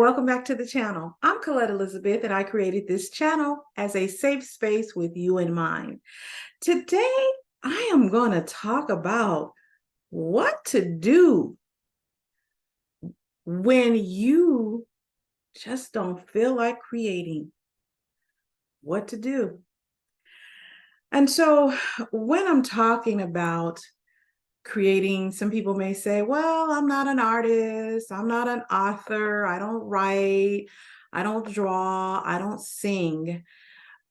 welcome back to the channel. I'm Colette Elizabeth, and I created this channel as a safe space with you in mind. Today, I am going to talk about what to do when you just don't feel like creating. What to do. And so when I'm talking about creating, some people may say, well, I'm not an artist, I'm not an author, I don't write, I don't draw, I don't sing.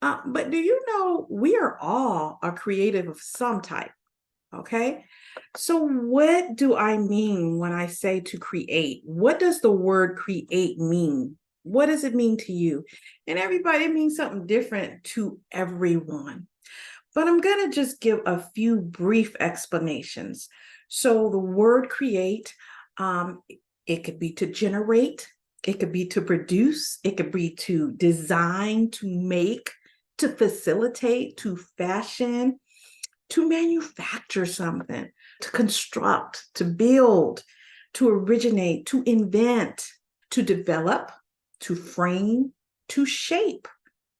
But do you know we are all a creative of some type, okay? So what do I mean when I say to create? What does the word create mean? What does it mean to you? And everybody, it means something different to everyone. But I'm going to just give a few brief explanations. So the word create, it could be to generate, it could be to produce, it could be to design, to make, to facilitate, to fashion, to manufacture something, to construct, to build, to originate, to invent, to develop, to frame, to shape,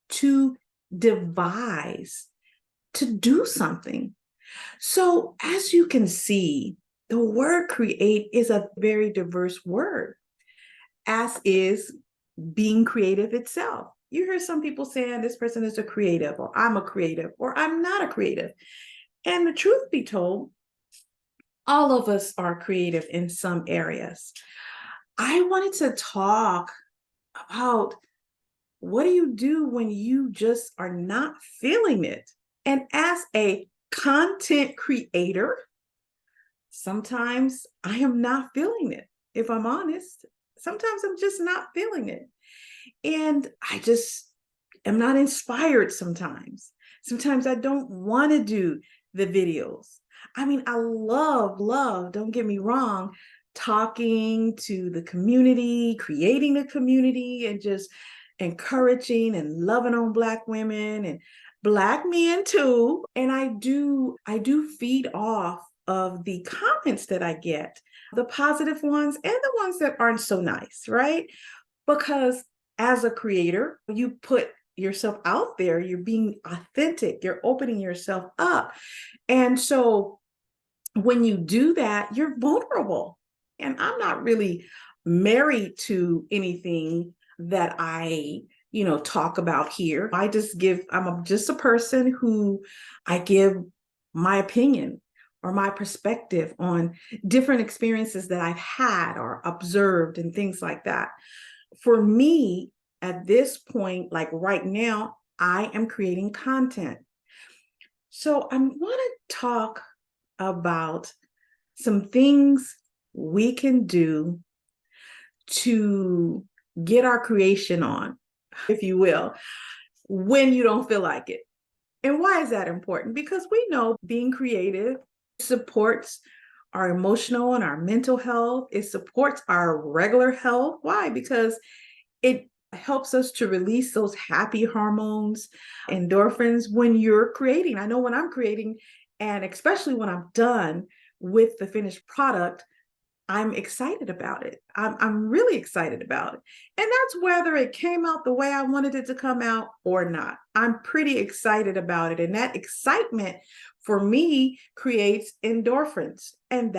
to devise, to do something. So as you can see, the word create is a very diverse word, as is being creative itself. You hear some people saying this person is a creative, or I'm a creative, or I'm not a creative. And the truth be told, all of us are creative in some areas. I wanted to talk about what do you do when you just are not feeling it? And as a content creator, sometimes I am not feeling it. If I'm honest, sometimes I'm just not feeling it. And I just am not inspired sometimes. Sometimes I don't want to do the videos. I mean, I love, don't get me wrong, talking to the community, creating a community, and just encouraging and loving on Black women and Black men too. And I do feed off of the comments that I get, the positive ones and the ones that aren't so nice, right? Because as a creator, you put yourself out there, you're being authentic, you're opening yourself up. And so when you do that, you're vulnerable. And I'm not really married to anything that I talk about here. I'm just a person who I give my opinion or my perspective on different experiences that I've had or observed and things like that. For me, at this point, like right now, I am creating content. So I want to talk about some things we can do to get our creation on, if you will, when you don't feel like it. And why is that important? Because we know being creative supports our emotional and our mental health. It supports our regular health. Why? Because it helps us to release those happy hormones, endorphins when you're creating. I know when I'm creating, and especially when I'm done with the finished product, I'm excited about it. I'm really excited about it. And that's whether it came out the way I wanted it to come out or not. I'm pretty excited about it. And that excitement for me creates endorphins. And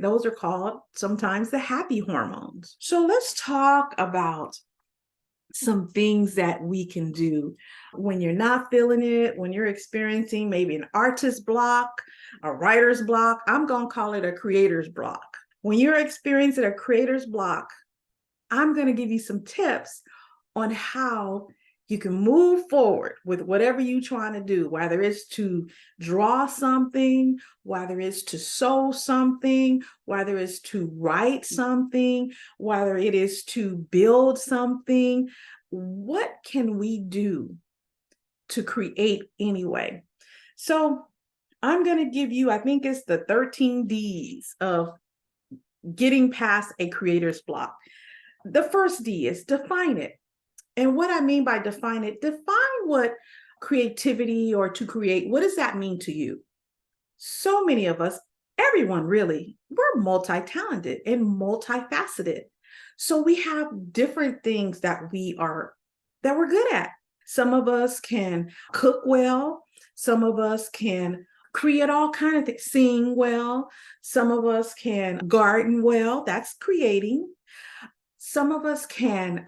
those are called sometimes the happy hormones. So let's talk about some things that we can do when you're not feeling it, when you're experiencing maybe an artist block, a writer's block. I'm going to call it a creator's block. When you're experiencing a creator's block, I'm going to give you some tips on how you can move forward with whatever you're trying to do, whether it's to draw something, whether it's to sew something, whether it's to write something, whether it is to build something. What can we do to create anyway? So I'm going to give you, I think it's the 13 Ds of getting past a creator's block. The first D is define it. And what I mean by define what creativity or to create, what does that mean to you? So many of us, everyone really, we're multi-talented and multifaceted. So we have different things that we're good at. Some of us can cook well. Some of us can create all kinds of things, sing well. Some of us can garden well. That's creating. Some of us can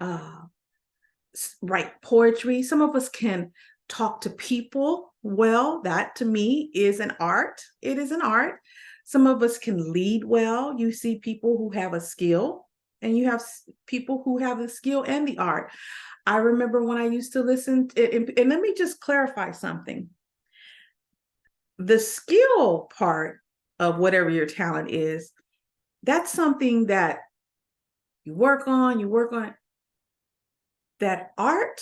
write poetry. Some of us can talk to people well. That to me is an art. It is an art. Some of us can lead well. You see people who have a skill, and you have people who have the skill and the art. I remember when I used to listen, and let me just clarify something. The skill part of whatever your talent is, that's something that you work on it. That art,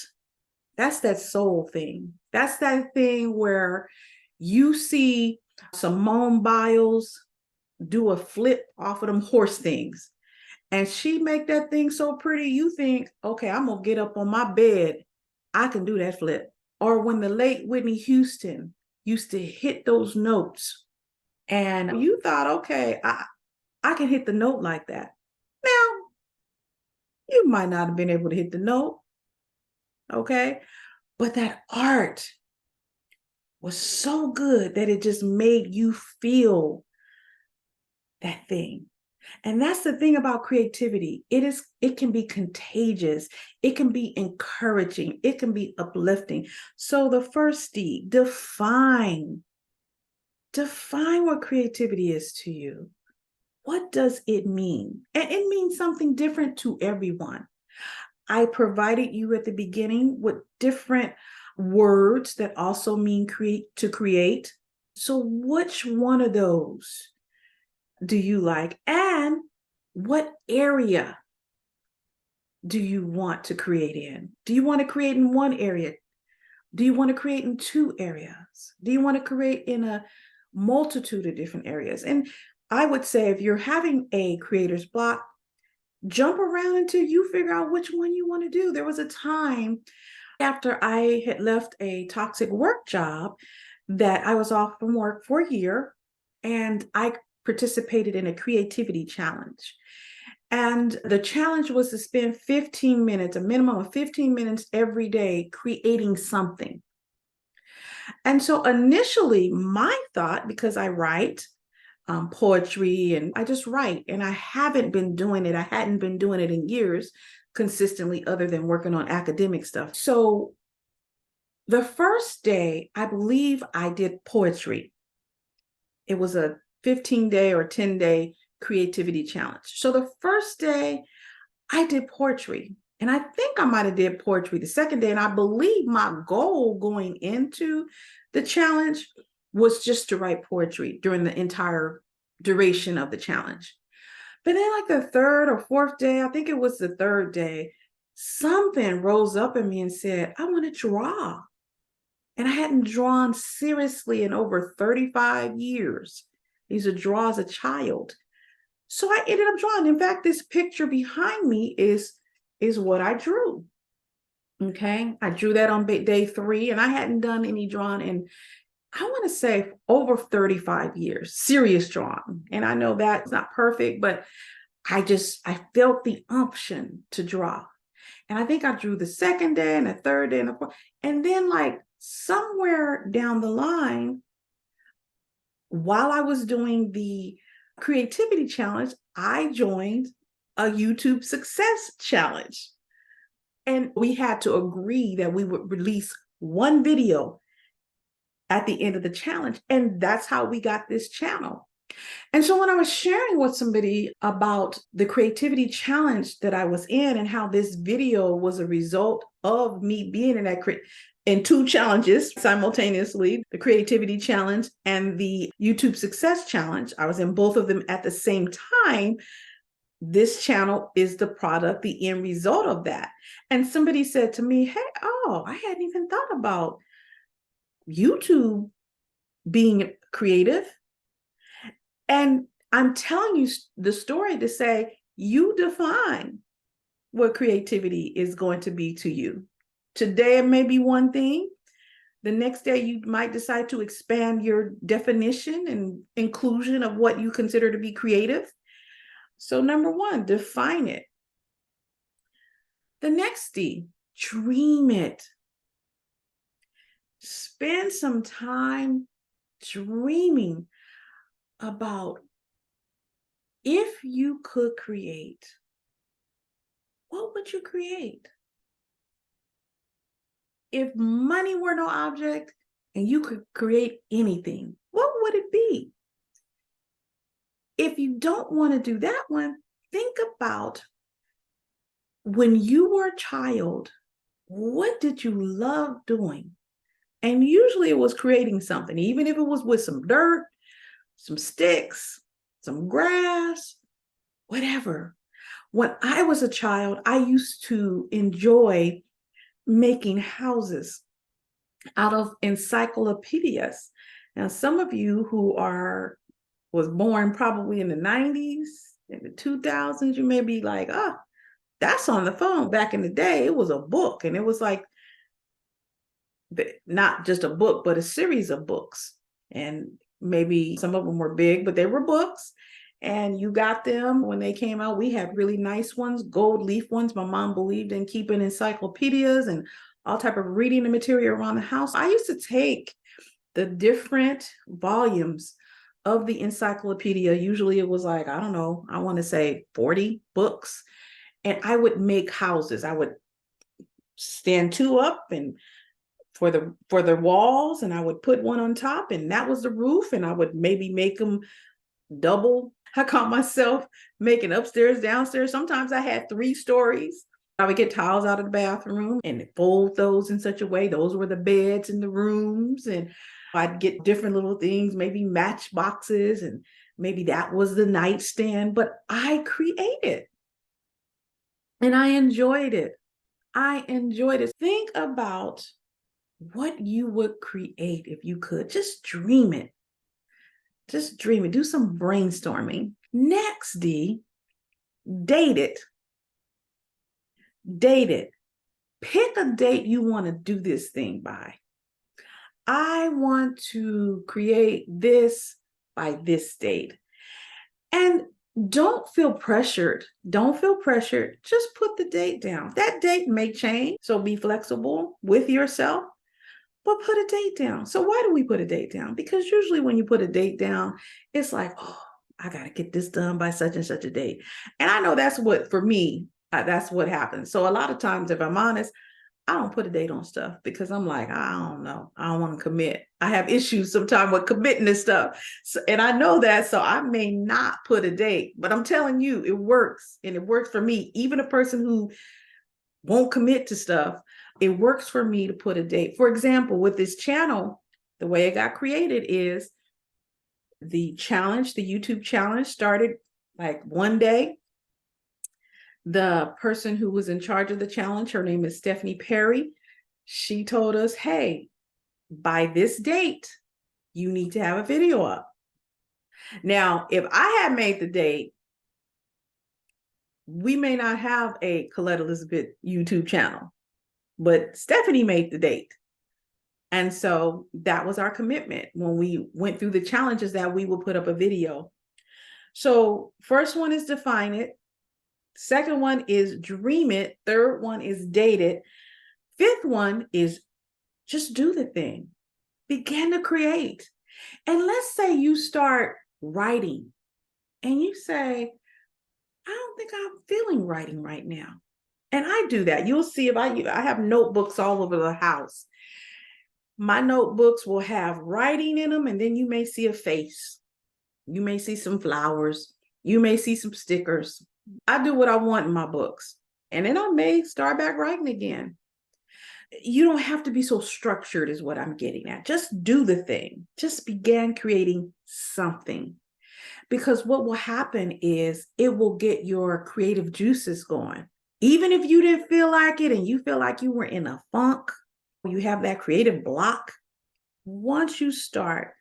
that's that soul thing. That's that thing where you see Simone Biles do a flip off of them horse things, and she make that thing so pretty, you think, okay, I'm gonna get up on my bed, I can do that flip. Or when the late Whitney Houston used to hit those notes, and you thought, okay, I can hit the note like that. Now, you might not have been able to hit the note, okay? But that art was so good that it just made you feel that thing. And that's the thing about creativity. It can be contagious. It can be encouraging. It can be uplifting. So the first D, define what creativity is to you. What does it mean? And it means something different to everyone. I provided you at the beginning with different words that also mean to create. So which one of those do you like? And what area do you want to create in? Do you want to create in one area? Do you want to create in two areas? Do you want to create in a multitude of different areas? And I would say if you're having a creator's block, jump around until you figure out which one you want to do. There was a time after I had left a toxic work job that I was off from work for a year, and I participated in a creativity challenge. And the challenge was to spend 15 minutes, a minimum of 15 minutes every day, creating something. And so initially, my thought, because I write poetry and I just write, and I hadn't been doing it in years consistently, other than working on academic stuff. So the first day, I believe I did poetry. It was a 15-day or 10-day creativity challenge. So the first day I did poetry, and I think I might have did poetry the second day. And I believe my goal going into the challenge was just to write poetry during the entire duration of the challenge. But then like the third or fourth day, I think it was the third day, something rose up in me and said, I want to draw. And I hadn't drawn seriously in over 35 years. I used to draw as a child. So I ended up drawing. In fact, this picture behind me is what I drew. Okay. I drew that on day 3, and I hadn't done any drawing in, I want to say, over 35 years, serious drawing. And I know that's not perfect, but I felt the unction to draw. And I think I drew the second day and the third day and the fourth. And then like somewhere down the line, while I was doing the creativity challenge, I joined a YouTube success challenge. And we had to agree that we would release one video at the end of the challenge. And that's how we got this channel. And so when I was sharing with somebody about the creativity challenge that I was in, and how this video was a result of me being in 2 challenges simultaneously, the creativity challenge and the YouTube success challenge, I was in both of them at the same time. This channel is the product, the end result of that. And somebody said to me, hey, I hadn't even thought about YouTube being creative. And I'm telling you the story to say, you define what creativity is going to be to you. Today, it may be one thing. The next day, you might decide to expand your definition and inclusion of what you consider to be creative. So number 1, define it. The next D, dream it. Spend some time dreaming about if you could create, what would you create? If money were no object and you could create anything, what would it be? If you don't want to do that one, think about when you were a child, what did you love doing? And usually it was creating something, even if it was with some dirt, some sticks, some grass, whatever. When I was a child, I used to enjoy making houses out of encyclopedias. Now, some of you who was born probably in the 90s, in the 2000s, you may be like, oh, that's on the phone. Back in the day, it was a book, and it was like not just a book, but a series of books. And maybe some of them were big, but they were books. And you got them when they came out. We had really nice ones, gold leaf ones. My mom believed in keeping encyclopedias and all type of reading material around the house. I used to take the different volumes of the encyclopedia. Usually it was like, I don't know, I want to say 40 books. And I would make houses. I would stand two up and for the walls, and I would put one on top, and that was the roof. And I would maybe make them double. I caught myself making upstairs, downstairs. Sometimes I had 3 stories. I would get towels out of the bathroom and fold those in such a way. Those were the beds in the rooms. And I'd get different little things, maybe matchboxes, and maybe that was the nightstand. But I created and I enjoyed it. I enjoyed it. Think about what you would create if you could. Just dream it. Just dream it. Do some brainstorming. Next, D, date it. Date it. Pick a date you want to do this thing by. I want to create this by this date. And don't feel pressured. Don't feel pressured. Just put the date down. That date may change, so be flexible with yourself, but put a date down. So why do we put a date down? Because usually when you put a date down, it's like, oh, I got to get this done by such and such a date. And I know that's what, for me, that's what happens. So a lot of times, if I'm honest, I don't put a date on stuff because I'm like, I don't know. I don't want to commit. I have issues sometimes with committing to stuff. So, and I know that, so I may not put a date, but I'm telling you, it works. And it works for me. Even a person who won't commit to stuff, it works for me to put a date. For example, with this channel, the way it got created is the challenge, the YouTube challenge started like one day. The person who was in charge of the challenge, her name is Stephanie Perry. She told us, hey, by this date, you need to have a video up. Now, if I had made the date, we may not have a Colette Elizabeth YouTube channel, but Stephanie made the date. And so that was our commitment when we went through the challenges, that we will put up a video. So first one is define it. Second one is dream it. Third one is date it. Fifth one is just do the thing. Begin to create. And let's say you start writing and you say, I don't think I'm feeling writing right now. And I do that. You'll see if I have notebooks all over the house. My notebooks will have writing in them, and then you may see a face. You may see some flowers. You may see some stickers. I do what I want in my books. And then I may start back writing again. You don't have to be so structured is what I'm getting at. Just do the thing. Just begin creating something. Because what will happen is it will get your creative juices going. Even if you didn't feel like it and you feel like you were in a funk, you have that creative block. Once you start,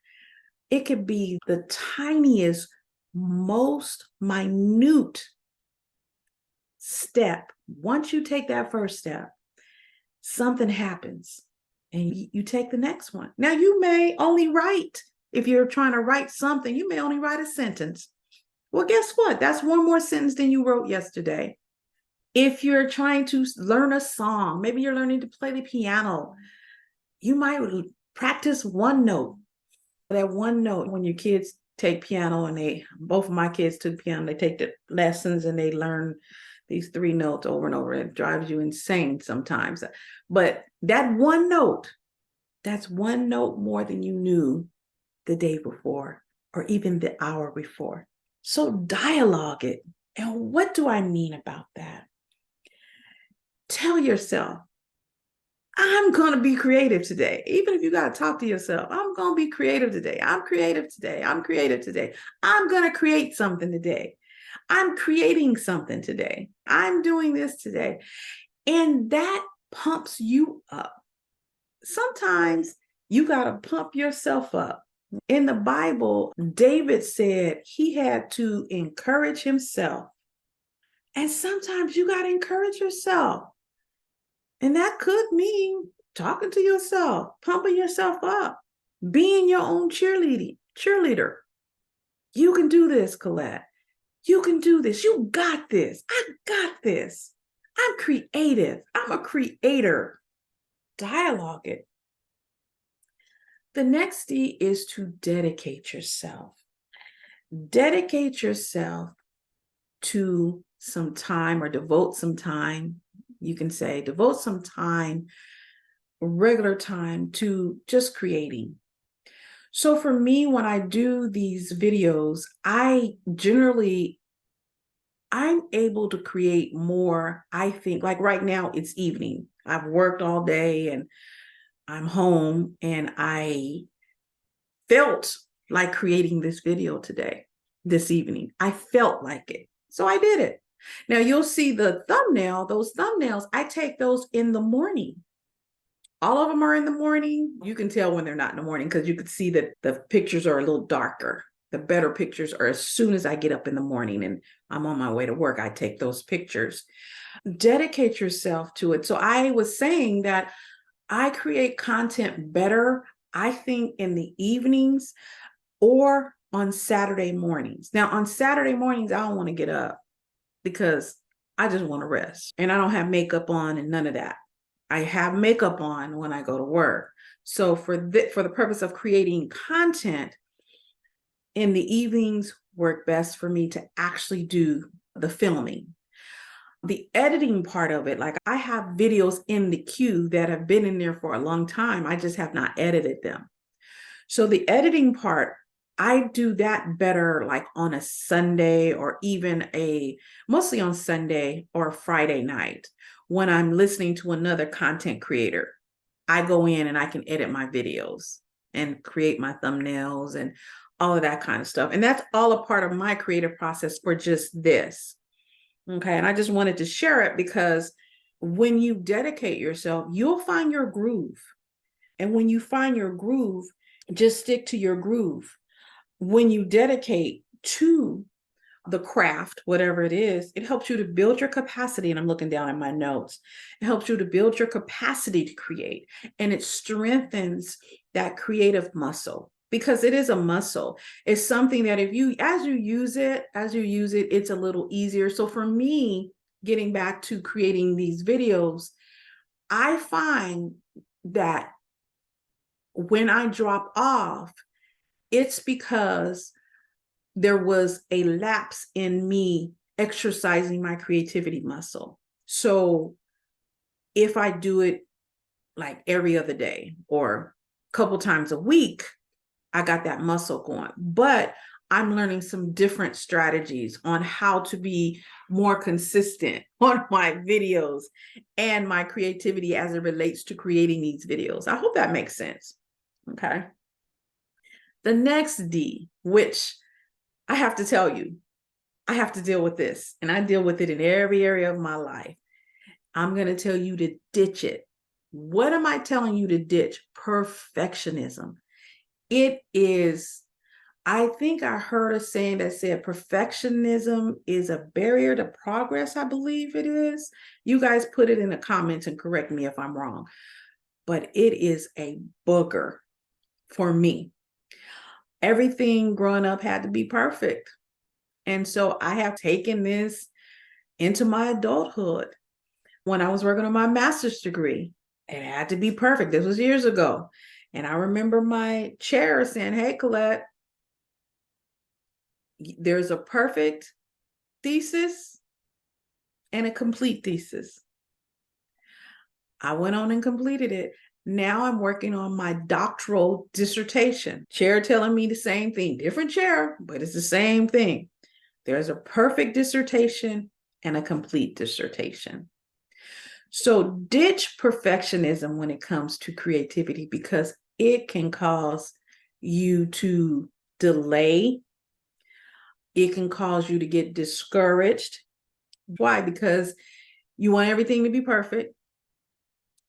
it could be the tiniest, most minute step. Once you take that first step, something happens and you take the next one. Now, you may only write, if you're trying to write something, you may only write a sentence. Well, guess what? That's one more sentence than you wrote yesterday. If you're trying to learn a song, maybe you're learning to play the piano, you might practice one note. That one note, when your kids take piano, and both of my kids took piano, they take the lessons and they learn these 3 notes over and over. It drives you insane sometimes. But that one note, that's one note more than you knew the day before or even the hour before. So dialogue it. And what do I mean about that? Tell yourself, I'm going to be creative today. Even if you got to talk to yourself, I'm going to be creative today. I'm creative today. I'm creative today. I'm going to create something today. I'm creating something today. I'm doing this today. And that pumps you up. Sometimes you got to pump yourself up. In the Bible, David said he had to encourage himself. And sometimes you got to encourage yourself. And that could mean talking to yourself, pumping yourself up, being your own cheerleader. You can do this, Colette. You can do this. You got this. I got this. I'm creative. I'm a creator. Dialogue it. The next D is to dedicate yourself. Dedicate yourself to some time, or devote some time. You can say devote some time, regular time, to just creating. So for me, when I do these videos, I'm able to create more. I think, like right now, it's evening. I've worked all day and I'm home, and I felt like creating this video this evening. I felt like it. So I did it. Now you'll see those thumbnails, I take those in the morning. All of them are in the morning. You can tell when they're not in the morning because you can see that the pictures are a little darker. The better pictures are as soon as I get up in the morning and I'm on my way to work, I take those pictures. Dedicate yourself to it. So I was saying that I create content better, I think, in the evenings or on Saturday mornings. Now, on Saturday mornings, I don't want to get up because I just want to rest, and I don't have makeup on and none of that. I have makeup on when I go to work. So for the purpose of creating content in the evenings, work best for me to actually do the filming. The editing part of it, like I have videos in the queue that have been in there for a long time. I just have not edited them. So the editing part, I do that better like on a Sunday, or even mostly on Sunday or Friday night when I'm listening to another content creator. I go in and I can edit my videos and create my thumbnails and all of that kind of stuff. And that's all a part of my creative process for just this. Okay. And I just wanted to share it because when you dedicate yourself, you'll find your groove. And when you find your groove, just stick to your groove. When you dedicate to the craft, whatever it is, it helps you to build your capacity. And I'm looking down at my notes. It helps you to build your capacity to create, and it strengthens that creative muscle, because it is a muscle. It's something that as you use it, it's a little easier. So for me, getting back to creating these videos, I find that when I drop off, it's because there was a lapse in me exercising my creativity muscle. So if I do it like every other day or a couple times a week, I got that muscle going. But I'm learning some different strategies on how to be more consistent on my videos and my creativity as it relates to creating these videos. I hope that makes sense. Okay. The next D, which I have to tell you, I have to deal with this, and I deal with it in every area of my life. I'm going to tell you to ditch it. What am I telling you to ditch? Perfectionism. It is, I think I heard a saying that said perfectionism is a barrier to progress. I believe it is. You guys put it in the comments and correct me if I'm wrong, but it is a booger for me. Everything growing up had to be perfect. And so I have taken this into my adulthood, when I was working on my master's degree, it had to be perfect. This was years ago. And I remember my chair saying, hey, Colette, there's a perfect thesis and a complete thesis. I went on and completed it. Now I'm working on my doctoral dissertation. Chair telling me the same thing, different chair, but it's the same thing. There's a perfect dissertation and a complete dissertation. So ditch perfectionism when it comes to creativity, because it can cause you to delay. It can cause you to get discouraged. Why? Because you want everything to be perfect.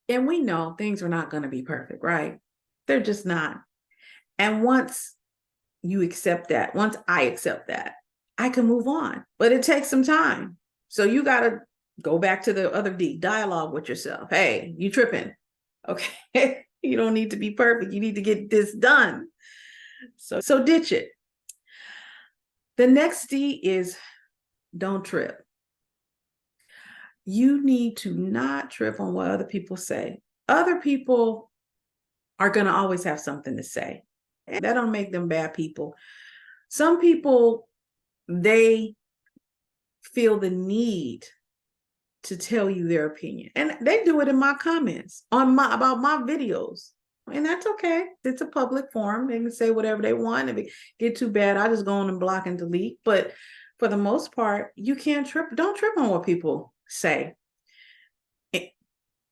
And we know things are not going to be perfect, right? They're just not. And once you accept that, once I accept that, I can move on. But it takes some time. So you got to go back to the other D, dialogue with yourself. Hey, you tripping. Okay. You don't need to be perfect. You need to get this done. So ditch it. The next D is don't trip. You need to not trip on what other people say. Other people are going to always have something to say. And that don't make them bad people. Some people, they feel the need to tell you their opinion. And they do it in my comments about my videos. And that's okay. It's a public forum. They can say whatever they want. If it get too bad, I just go on and block and delete. But for the most part, you can't trip. Don't trip on what people say.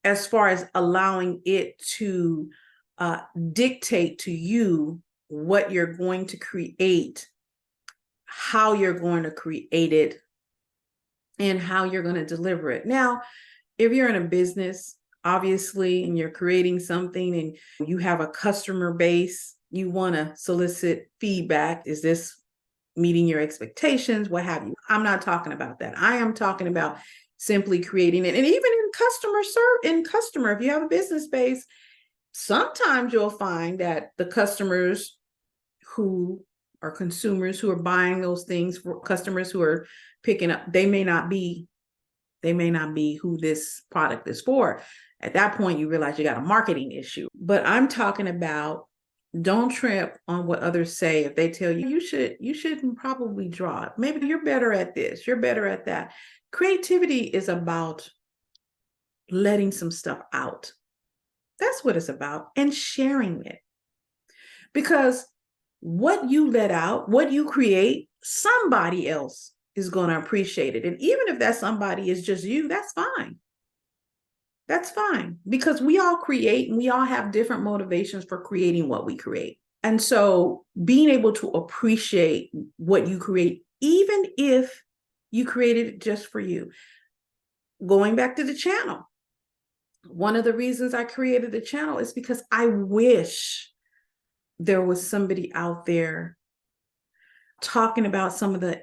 As far as allowing it to dictate to you what you're going to create, how you're going to create it, and how you're going to deliver it. Now, if you're in a business, obviously, and you're creating something and you have a customer base, you want to solicit feedback. Is this meeting your expectations? What have you? I'm not talking about that. I am talking about simply creating it. And even in customer, if you have a business base, sometimes you'll find that the customers who are consumers who are buying those things, for customers who are picking up, they may not be who this product is for. At that point, you realize you got a marketing issue. But I'm talking about, don't trip on what others say. If they tell you you shouldn't probably draw it. Maybe you're better at this, you're better at that. Creativity is about letting some stuff out. That's what it's about, and sharing it. Because what you let out, what you create, somebody else is going to appreciate it. And even if that somebody is just you, that's fine. That's fine, because we all create and we all have different motivations for creating what we create. And so being able to appreciate what you create, even if you created it just for you. Going back to the channel, one of the reasons I created the channel is because I wish there was somebody out there talking about some of the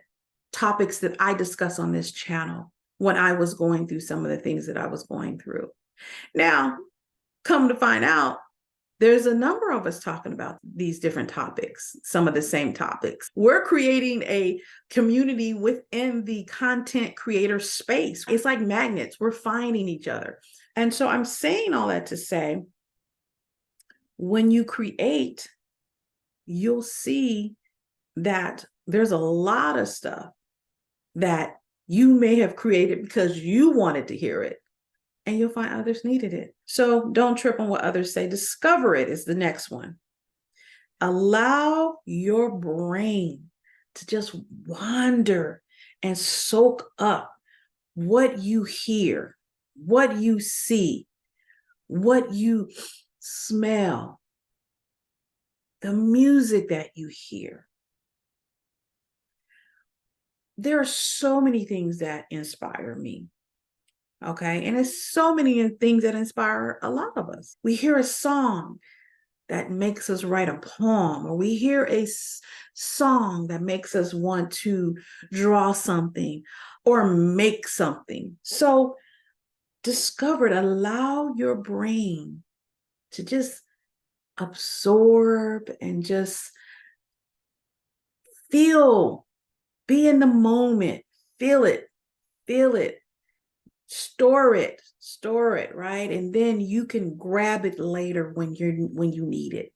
topics that I discuss on this channel when I was going through some of the things that I was going through. Now, come to find out, there's a number of us talking about these different topics, some of the same topics. We're creating a community within the content creator space. It's like magnets. We're finding each other. And so I'm saying all that to say, when you create, you'll see that there's a lot of stuff that you may have created because you wanted to hear it, and you'll find others needed it. So don't trip on what others say. Discover it is the next one. Allow your brain to just wander and soak up what you hear, what you see, what you smell, the music that you hear. There are so many things that inspire me. Okay. And it's so many things that inspire a lot of us. We hear a song that makes us write a poem, or we hear a song that makes us want to draw something or make something. So discover it. Allow your brain to just absorb and just feel, be in the moment, feel it, feel it, store it, right? And then you can grab it later when you need it.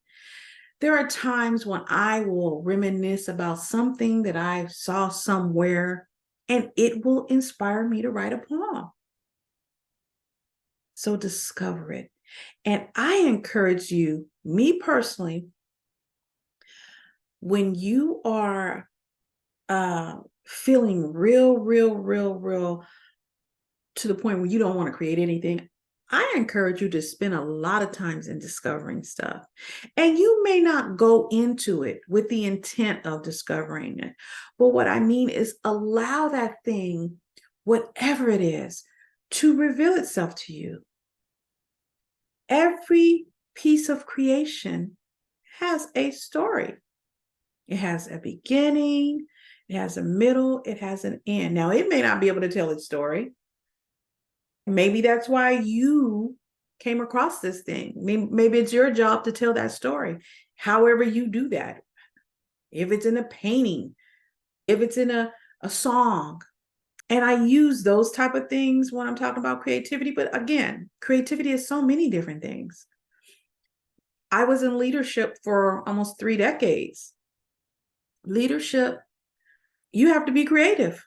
There are times when I will reminisce about something that I saw somewhere, and it will inspire me to write a poem. So discover it. And I encourage you, me personally, when you are feeling real to the point where you don't want to create anything, I encourage you to spend a lot of times in discovering stuff. And you may not go into it with the intent of discovering it. But what I mean is allow that thing, whatever it is, to reveal itself to you. Every piece of creation has a story. It has a beginning, it has a middle, it has an end. Now, it may not be able to tell its story. Maybe that's why you came across this thing. Maybe it's your job to tell that story. However you do that. If it's in a painting, if it's in a song. And I use those type of things when I'm talking about creativity. But again, creativity is so many different things. I was in leadership for almost 3 decades. Leadership, you have to be creative.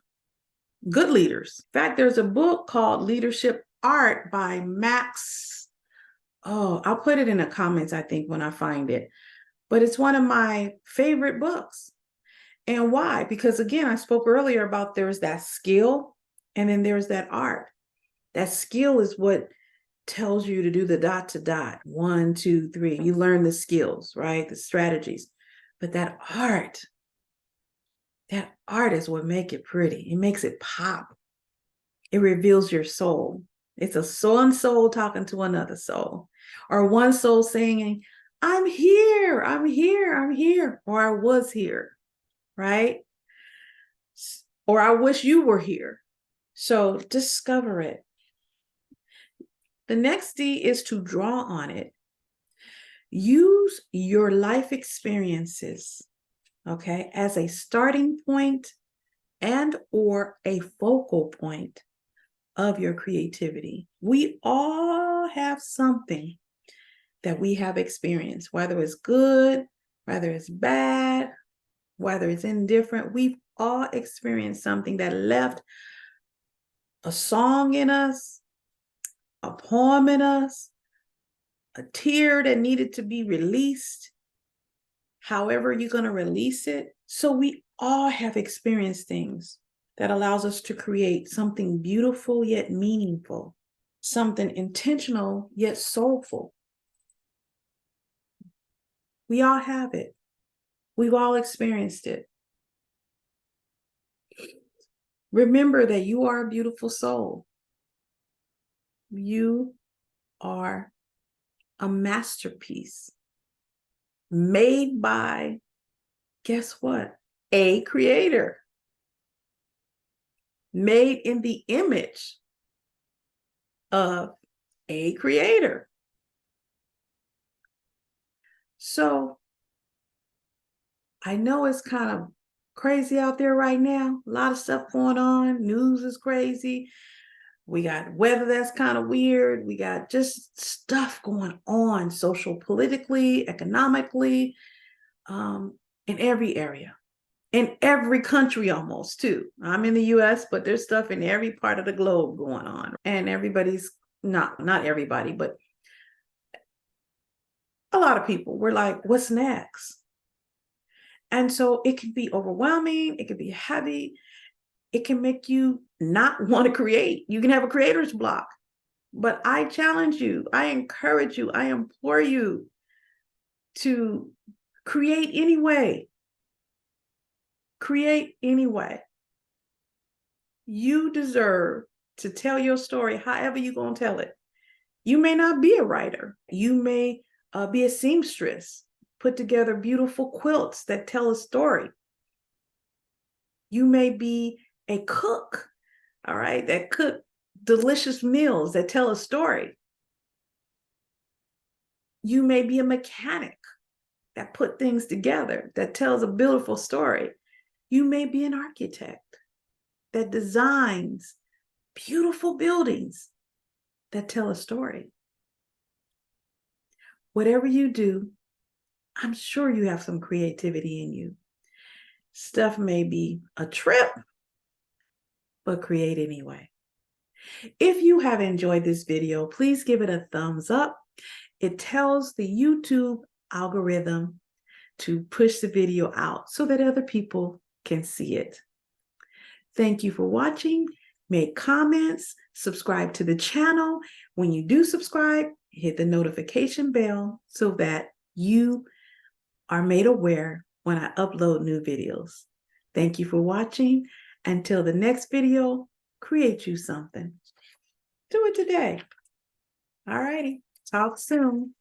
Good leaders. In fact, there's a book called Leadership Art by Max. Oh, I'll put it in the comments, I think, when I find it. But it's one of my favorite books. And why? Because again, I spoke earlier about there's that skill and then there's that art. That skill is what tells you to do the dot to dot, 1, 2, 3. You learn the skills, right? The strategies. But that art is what makes it pretty. It makes it pop. It reveals your soul. It's a one soul talking to another soul, or one soul saying, I'm here, I'm here, I'm here, or I was here, right? Or I wish you were here. So discover it. The next D is to draw on it. Use your life experiences, okay, as a starting point and or a focal point of your creativity. We all have something that we have experienced, whether it's good, whether it's bad, whether it's indifferent. We've all experienced something that left a song in us, a poem in us, a tear that needed to be released, however you're going to release it. So we all have experienced things that allows us to create something beautiful yet meaningful, something intentional yet soulful. We all have it. We've all experienced it. Remember that you are a beautiful soul. You are a masterpiece made by, guess what? A creator. Made in the image of a creator. So I know it's kind of crazy out there right now. A lot of stuff going on. News is crazy. We got weather that's kind of weird. We got just stuff going on, social, politically, economically, in every area, in every country almost too. I'm in the US, but there's stuff in every part of the globe going on. And everybody's, not everybody, but a lot of people, we're like, what's next? And so it can be overwhelming. It can be heavy. It can make you not want to create. You can have a creator's block. But I challenge you, I encourage you, I implore you to create anyway. Create anyway. You deserve to tell your story however you're going to tell it. You may not be a writer. You may be a seamstress, put together beautiful quilts that tell a story. You may be a cook, all right, that cook delicious meals that tell a story. You may be a mechanic that put things together that tells a beautiful story. You may be an architect that designs beautiful buildings that tell a story. Whatever you do, I'm sure you have some creativity in you. Stuff may be a trip, but create anyway. If you have enjoyed this video, please give it a thumbs up. It tells the YouTube algorithm to push the video out so that other people can see it. Thank you for watching. Make comments, subscribe to the channel. When you do subscribe, hit the notification bell so that you are made aware when I upload new videos. Thank you for watching. Until the next video, create you something. Do it today. All righty. Talk soon.